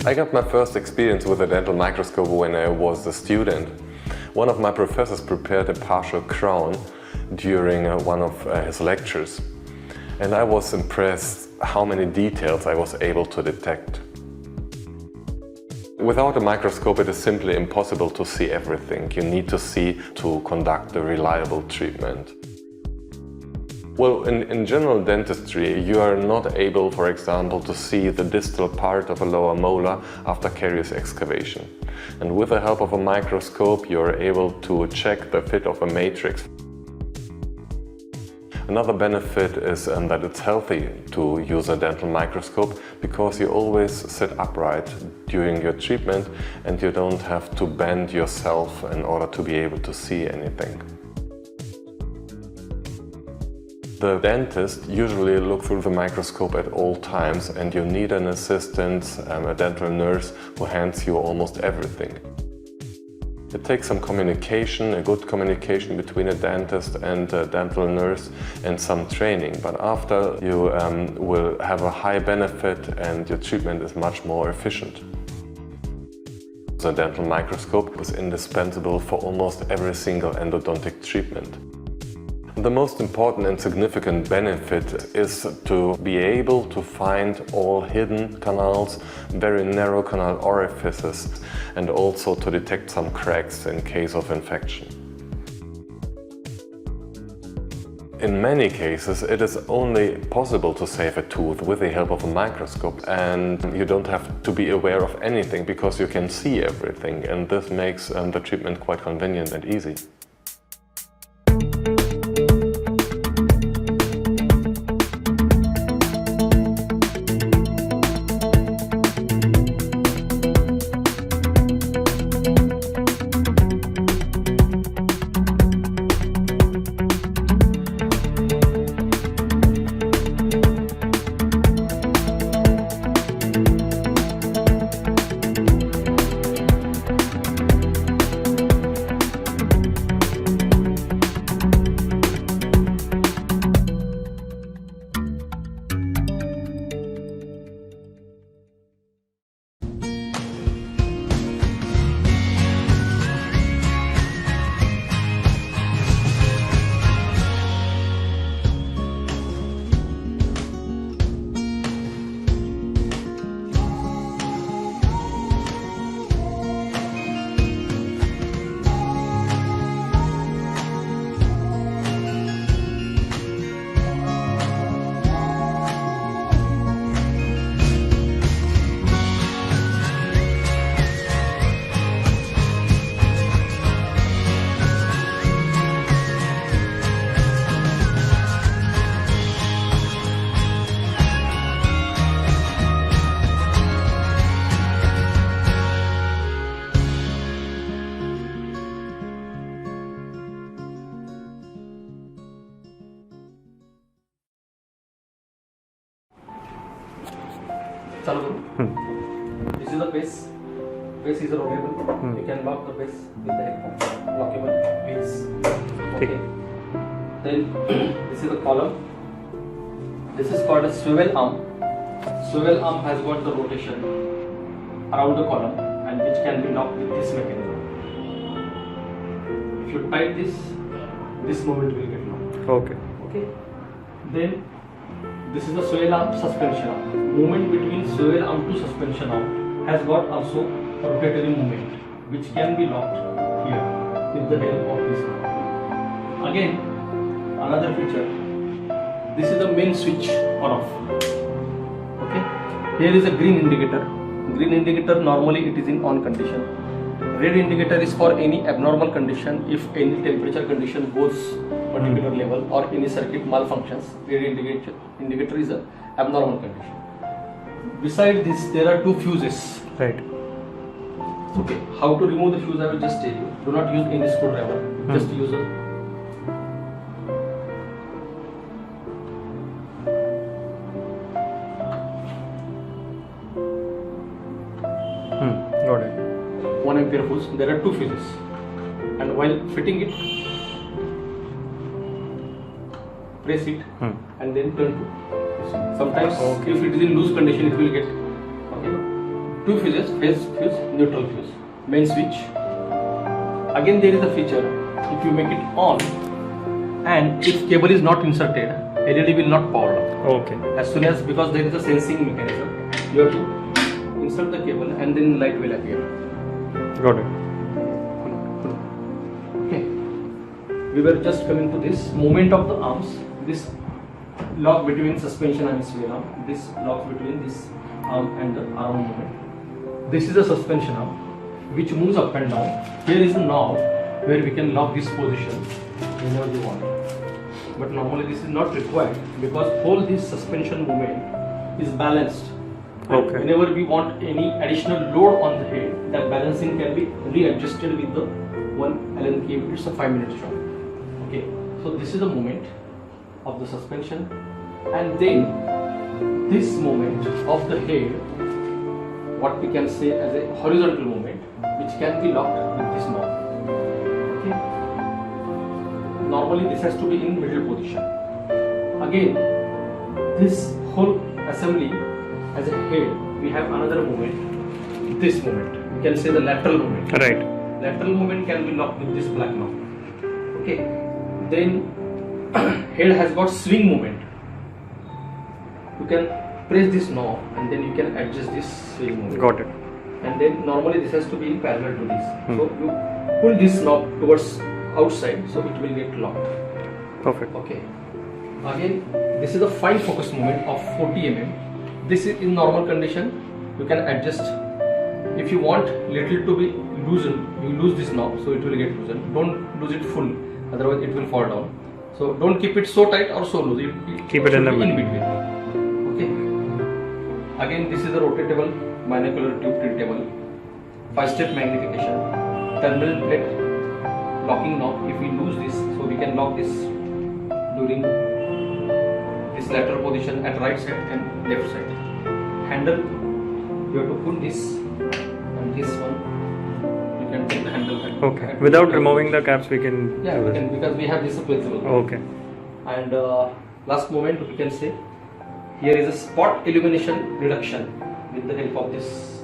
I got my first experience with a dental microscope when I was a student. One of my professors prepared a partial crown during one of his lectures. And I was impressed how many details I was able to detect. Without a microscope, it is simply impossible to see everything you need to see to conduct a reliable treatment. Well, in general dentistry, you are not able, for example, to see the distal part of a lower molar after caries excavation. And with the help of a microscope, you are able to check the fit of a matrix. Another benefit is that it's healthy to use a dental microscope because you always sit upright during your treatment and you don't have to bend yourself in order to be able to see anything. The dentist usually looks through the microscope at all times and you need an assistant, a dental nurse who hands you almost everything. It takes some communication, a good communication between a dentist and a dental nurse and some training, but after you will have a high benefit and your treatment is much more efficient. The dental microscope is indispensable for almost every single endodontic treatment. The most important and significant benefit is to be able to find all hidden canals, very narrow canal orifices, and also to detect some cracks in case of infection. In many cases, it is only possible to save a tooth with the help of a microscope, and you don't have to be aware of anything because you can see everything, and this makes the treatment quite convenient and easy. This is the base. Base is rollable. You can lock the base with the lockable wheels. Okay. Then this is the column. This is called a swivel arm. Swivel arm has got the rotation around the column and which can be locked with this mechanism. If you tight this movement will get locked. Okay. Okay. Then this is the swivel arm suspension arm. Movement between swivel arm to suspension arm has got also rotatory movement which can be locked here with the help of this arm. Again, another feature. This is the main switch on off. Okay. Here is a green indicator. Green indicator normally it is in on condition. Red indicator is for any abnormal condition. If any temperature condition goes particular level or any circuit malfunctions, red indicator is a abnormal condition. Beside this, there are two fuses. Right. Okay. How to remove the fuse? I will just tell you. Do not use any screwdriver. Just use a Got it. 1 ampere fuse. There are two fuses, and while fitting it, press it and then turn to. Sometimes if it is in loose condition, it will get. Okay. two fuses, phase fuse, neutral fuse, main switch. Again there is a feature, if you make it on and if cable is not inserted, LED will not power up. Okay. As soon as, because there is a sensing mechanism, you have to insert the cable and then light will appear. Got it. Okay. We were just coming to this movement of the arms, this lock between suspension and sway arm, this lock between this arm and the arm movement. This is a suspension arm which moves up and down. Here is a knob where we can lock this position whenever you want. But normally this is not required because whole this suspension movement is balanced. Okay. Whenever we want any additional load on the head, that balancing can be readjusted with the one Allen key. It's a 5-minute job. Okay. So this is the movement of the suspension, and then this movement of the head, what we can say as a horizontal movement, which can be locked with this knob. Okay. Normally this has to be in middle position. Again, this whole assembly as a head, we have another movement, this movement, we can say the lateral movement. Right. Lateral movement can be locked with this black knob. Okay. Then head has got swing movement. You can press this knob and then you can adjust this swing movement. Got it. And then normally this has to be in parallel to this. So you pull this knob towards outside, so it will get locked. Perfect. Okay. Again, this is the fine focus movement of 40 mm. This is in normal condition. You can adjust. If you want little to be loosened, you lose this knob, so it will get loosened. Don't lose it full, otherwise it will fall down. So don't keep it so tight or so loose. Keep it in the in middle. between. Okay. Again, this is the rotatable binocular tube tiltable, 5-step magnification, terminal plate locking knob. If we lose this, so we can lock this during this lateral position at right side and left side. Handle, you have to pull this and this one. You can take the handle. Okay. Without removing the caps, we can. Yeah, we can, because we have this flexible. Okay. And last moment we can say, here is a spot illumination reduction with the help of this.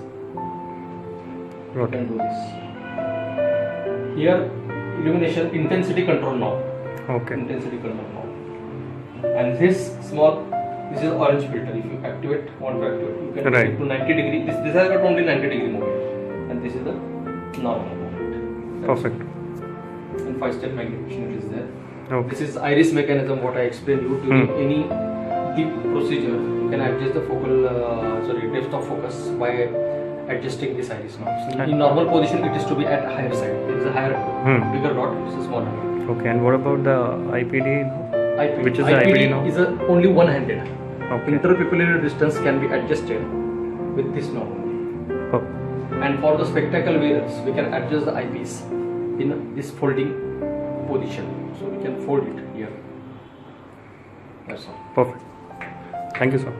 You Got can it. do this. Here, illumination intensity control knob. Okay. Intensity control knob. And this small, this is orange filter. If you want to activate, you can Right. take it to 90 degree. This has got only 90 degree movement, and this is the normal movement. That's Perfect. it. And 5-step magnification it is there. Okay. This is iris mechanism. What I explained you during any deep procedure, you can adjust the focal, depth of focus by adjusting this iris knob. In normal position, it is to be at a higher side. It is a higher, bigger rod. It is a smaller rod. Okay. And what about the IPD? IPD, Which is the IPD now? is only one-handed. Okay. Interpupillary distance can be adjusted with this knob. Oh. And for the spectacle wearers, we can adjust the eyepiece in this folding position. So we can fold it here. That's all. Perfect. Thank you, sir.